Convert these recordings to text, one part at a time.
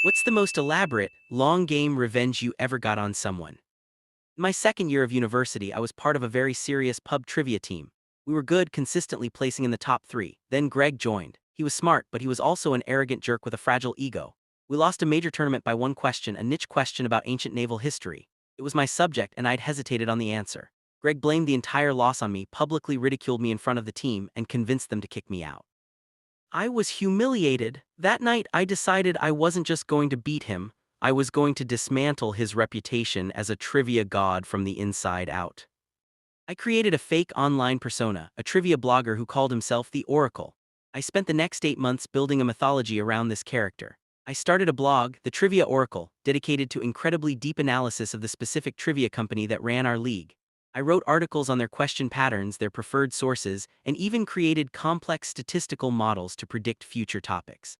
What's the most elaborate, long-game revenge you ever got on someone? In my second year of university, I was part of a very serious pub trivia team. We were good, consistently placing in the top three. Then Greg joined. He was smart, but he was also an arrogant jerk with a fragile ego. We lost a major tournament by one question, a niche question about ancient naval history. It was my subject, and I'd hesitated on the answer. Greg blamed the entire loss on me, publicly ridiculed me in front of the team, and convinced them to kick me out. I was humiliated. That night, I decided I wasn't just going to beat him, I was going to dismantle his reputation as a trivia god from the inside out. I created a fake online persona, a trivia blogger who called himself the Oracle. I spent the next 8 months building a mythology around this character. I started a blog, The Trivia Oracle, dedicated to incredibly deep analysis of the specific trivia company that ran our league. I wrote articles on their question patterns, their preferred sources, and even created complex statistical models to predict future topics.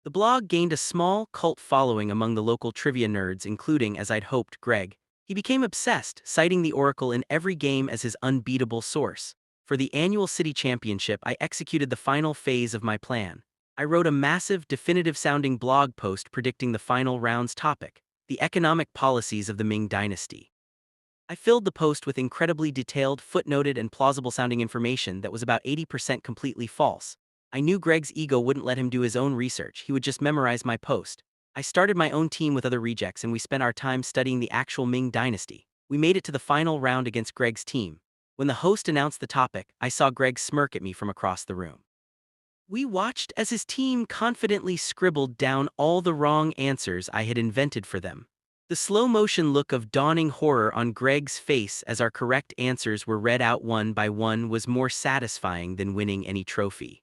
The blog gained a small cult following among the local trivia nerds, including, as I'd hoped, Greg. He became obsessed, citing the Oracle in every game as his unbeatable source. For the annual city championship, I executed the final phase of my plan. I wrote a massive, definitive-sounding blog post predicting the final round's topic, the economic policies of the Ming Dynasty. I filled the post with incredibly detailed, footnoted, and plausible-sounding information that was about 80% completely false. I knew Greg's ego wouldn't let him do his own research, he would just memorize my post. I started my own team with other rejects and we spent our time studying the actual Ming Dynasty. We made it to the final round against Greg's team. When the host announced the topic, I saw Greg smirk at me from across the room. We watched as his team confidently scribbled down all the wrong answers I had invented for them. The slow-motion look of dawning horror on Greg's face as our correct answers were read out one by one was more satisfying than winning any trophy.